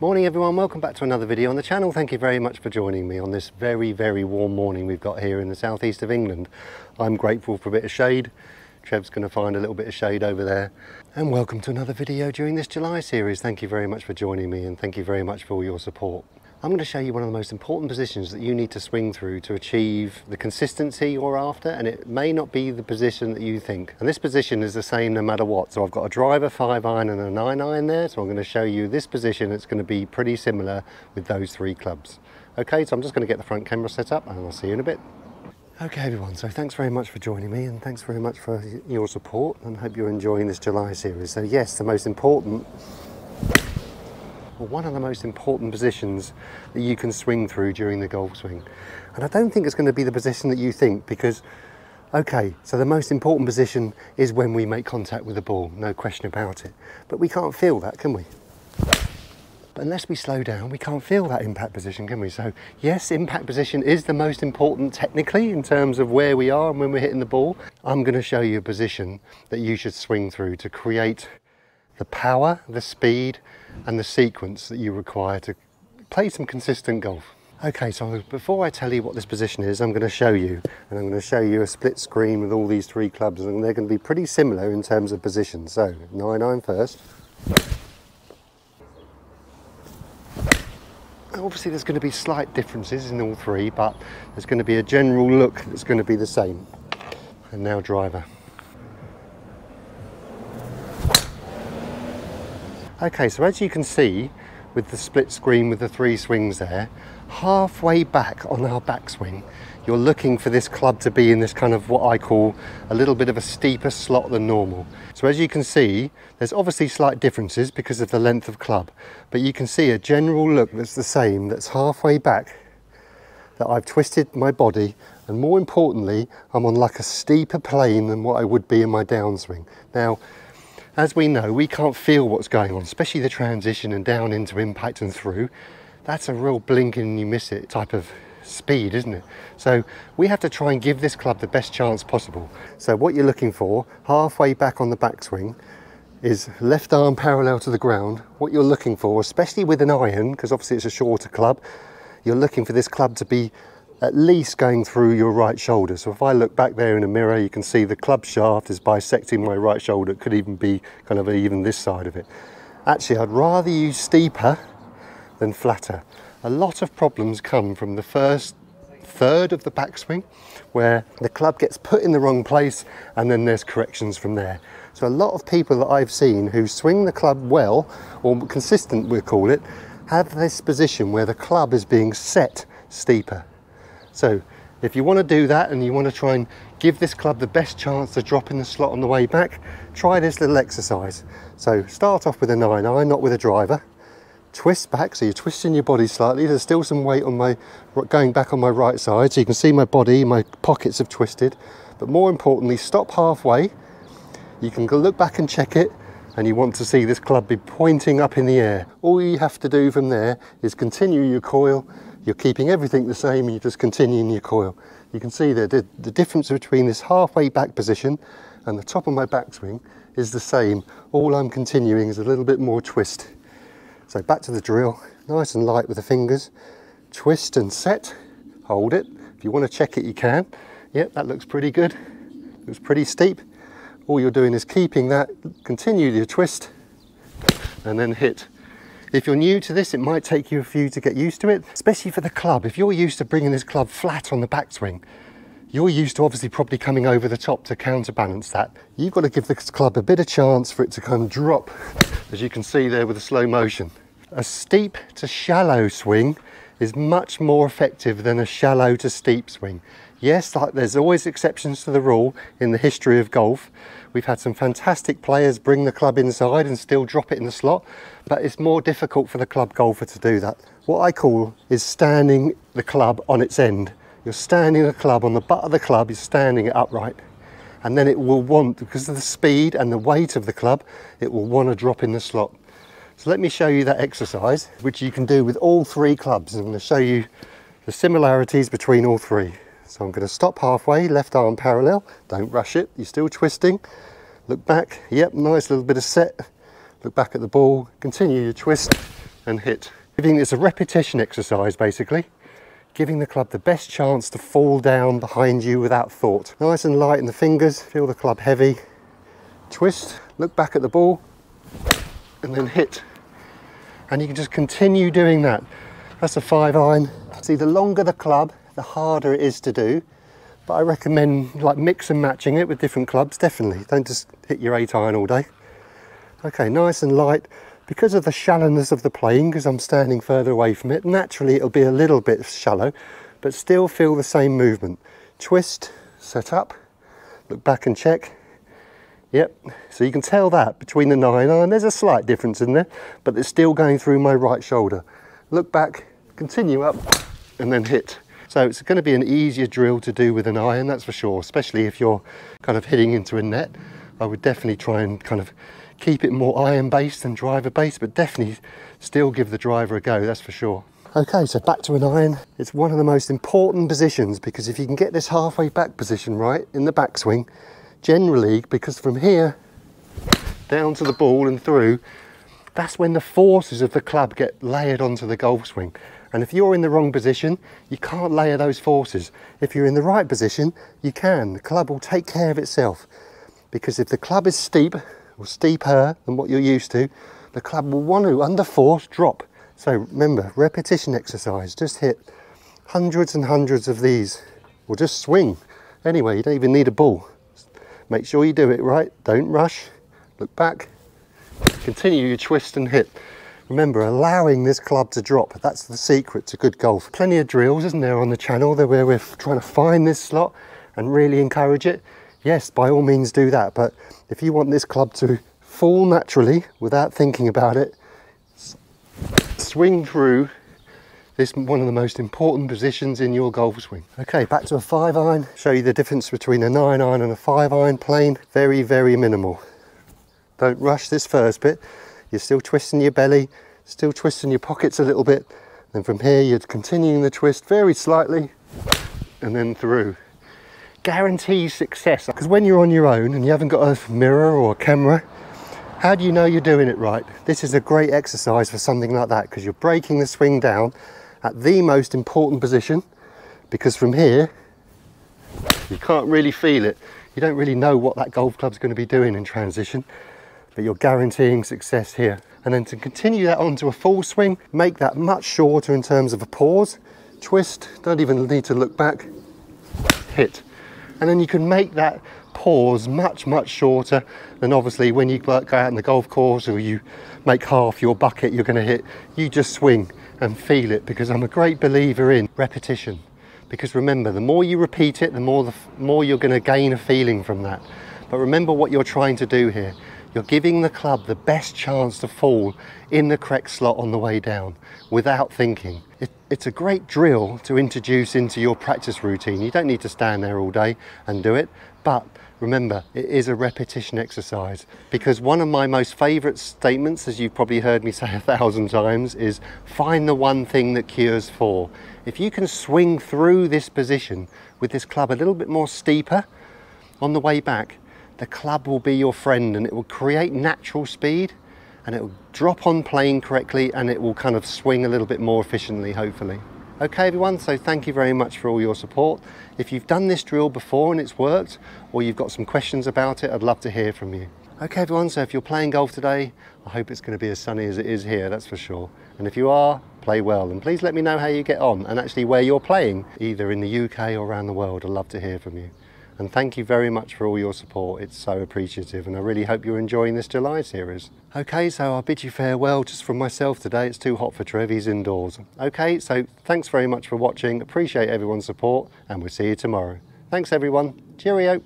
Morning everyone, welcome back to another video on the channel. Thank you very much for joining me on this very warm morning we've got here in the southeast of England. I'm grateful for a bit of shade. Trev's going to find a little bit of shade over there. And welcome to another video during this July series. Thank you very much for joining me and thank you very much for all your support. I'm going to show you one of the most important positions that you need to swing through to achieve the consistency you're after, and it may not be the position that you think. And this position is the same no matter what. So I've got a driver, 5-iron and a 9-iron there, so I'm going to show you this position. It's going to be pretty similar with those three clubs. Okay, so I'm just going to get the front camera set up and I'll see you in a bit. Okay everyone, so thanks very much for joining me and thanks very much for your support, and I hope you're enjoying this July series. So yes, the most important, one of the most important positions that you can swing through during the golf swing. And I don't think it's going to be the position that you think, because, okay, so the most important position is when we make contact with the ball, no question about it. But we can't feel that, can we? But unless we slow down, we can't feel that impact position, can we? So yes, impact position is the most important technically in terms of where we are and when we're hitting the ball. I'm going to show you a position that you should swing through to create the power, the speed and the sequence that you require to play some consistent golf. Okay, so before I tell you what this position is, I'm going to show you, and I'm going to show you a split screen with all these three clubs, and they're going to be pretty similar in terms of position. So 9-iron first. Obviously there's going to be slight differences in all three, but there's going to be a general look that's going to be the same. And now driver. Okay, so as you can see with the split screen with the three swings there, halfway back on our backswing, you're looking for this club to be in this kind of what I call a little bit of a steeper slot than normal. So as you can see, there's obviously slight differences because of the length of club, but you can see a general look that's the same, that's halfway back, that I've twisted my body, and more importantly, I'm on like a steeper plane than what I would be in my downswing. Now, as we know, we can't feel what's going on, especially the transition and down into impact and through. That's a real blink and you miss it type of speed, isn't it? So we have to try and give this club the best chance possible. So what you're looking for, halfway back on the backswing, is left arm parallel to the ground. What you're looking for, especially with an iron, because obviously it's a shorter club, you're looking for this club to be at least going through your right shoulder. So if I look back there in a mirror, you can see the club shaft is bisecting my right shoulder. It could even be kind of even this side of it. Actually, I'd rather use steeper than flatter. A lot of problems come from the first third of the backswing, where the club gets put in the wrong place and then there's corrections from there. So a lot of people that I've seen who swing the club well, or consistent we'll call it, have this position where the club is being set steeper. So if you want to do that and you want to try and give this club the best chance to drop in the slot on the way back, try this little exercise. So start off with a 9-iron, not with a driver. Twist back, so you're twisting your body slightly. There's still some weight on my, going back on my right side, so you can see my body, my pockets have twisted. But more importantly, stop halfway. You can go look back and check it, and you want to see this club be pointing up in the air. All you have to do from there is continue your coil. You're keeping everything the same and you're just continuing your coil. You can see that the difference between this halfway back position and the top of my backswing is the same. All I'm continuing is a little bit more twist. So back to the drill, nice and light with the fingers. Twist and set, hold it. If you want to check it, you can. Yep, that looks pretty good. Looks pretty steep. All you're doing is keeping that, continue your twist and then hit. If you're new to this, it might take you a few to get used to it, especially for the club. If you're used to bringing this club flat on the backswing, you're used to obviously probably coming over the top to counterbalance that. You've got to give this club a bit of chance for it to kind of drop, as you can see there with the slow motion. A steep to shallow swing is much more effective than a shallow to steep swing. Yes, like there's always exceptions to the rule in the history of golf. We've had some fantastic players bring the club inside and still drop it in the slot, but it's more difficult for the club golfer to do that. What I call is standing the club on its end. You're standing the club on the butt of the club, you're standing it upright. And then it will want, because of the speed and the weight of the club, it will want to drop in the slot. So let me show you that exercise, which you can do with all three clubs. I'm going to show you the similarities between all three. So I'm going to stop halfway, left arm parallel, don't rush it, you're still twisting. Look back, yep, nice little bit of set. Look back at the ball, continue your twist, and hit. Giving this a repetition exercise basically, giving the club the best chance to fall down behind you without thought. Nice and light in the fingers, feel the club heavy, twist, look back at the ball, and then hit. And you can just continue doing that. That's a 5-iron. See, the longer the club, the harder it is to do, but I recommend like mix and matching it with different clubs, definitely. Don't just hit your 8-iron all day. Okay, nice and light. Because of the shallowness of the plane, because I'm standing further away from it, naturally it'll be a little bit shallow, but still feel the same movement. Twist, set up, look back and check. Yep, so you can tell that between the 9-iron, there's a slight difference in there, but it's still going through my right shoulder. Look back, continue up, and then hit. So it's going to be an easier drill to do with an iron, that's for sure, especially if you're kind of hitting into a net. I would definitely try and kind of keep it more iron based than driver based, but definitely still give the driver a go, that's for sure. Okay, so back to an iron. It's one of the most important positions, because if you can get this halfway back position right in the backswing, generally, because from here down to the ball and through, that's when the forces of the club get layered onto the golf swing. And if you're in the wrong position, you can't layer those forces. If you're in the right position, you can. The club will take care of itself. Because if the club is steep, or steeper than what you're used to, the club will want to, under force, drop. So remember, repetition exercise, just hit hundreds and hundreds of these, or just swing. Anyway, you don't even need a ball. Make sure you do it right, don't rush, look back, continue your twist and hit. Remember, allowing this club to drop, that's the secret to good golf. Plenty of drills, isn't there, on the channel, where we're trying to find this slot and really encourage it. Yes, by all means do that, but if you want this club to fall naturally without thinking about it, swing through this, one of the most important positions in your golf swing. Okay, back to a 5-iron. Show you the difference between a 9-iron and a 5-iron plane. Very, very minimal. Don't rush this first bit. You're still twisting your belly, still twisting your pockets a little bit. Then from here, you're continuing the twist very slightly, and then through. Guarantees success, because when you're on your own and you haven't got a mirror or a camera, how do you know you're doing it right? This is a great exercise for something like that, because you're breaking the swing down at the most important position, because from here you can't really feel it. You don't really know what that golf club's going to be doing in transition, but you're guaranteeing success here. And then to continue that onto a full swing, make that much shorter in terms of a pause, twist, don't even need to look back, hit. And then you can make that pause much, much shorter than obviously when you go out on the golf course or you make half your bucket you're going to hit. You just swing and feel it, because I'm a great believer in repetition. Because remember, the more you repeat it, the more you're going to gain a feeling from that. But remember what you're trying to do here. You're giving the club the best chance to fall in the correct slot on the way down without thinking. It's a great drill to introduce into your practice routine. You don't need to stand there all day and do it, but remember, it is a repetition exercise, because one of my most favourite statements, as you've probably heard me say 1,000 times, is find the one thing that cures 4. If you can swing through this position with this club a little bit more steeper on the way back, the club will be your friend, and it will create natural speed, and it will drop on plane correctly, and it will kind of swing a little bit more efficiently, hopefully. Okay everyone, so thank you very much for all your support. If you've done this drill before and it's worked, or you've got some questions about it, I'd love to hear from you. Okay everyone, so if you're playing golf today, I hope it's going to be as sunny as it is here, that's for sure. And if you are, play well, and please let me know how you get on, and actually where you're playing, either in the UK or around the world. I'd love to hear from you. And thank you very much for all your support. It's so appreciative, and I really hope you're enjoying this July series. Okay, so I'll bid you farewell just from myself today. It's too hot for Trev, he's indoors. Okay, so thanks very much for watching. Appreciate everyone's support, and we'll see you tomorrow. Thanks everyone. Cheerio.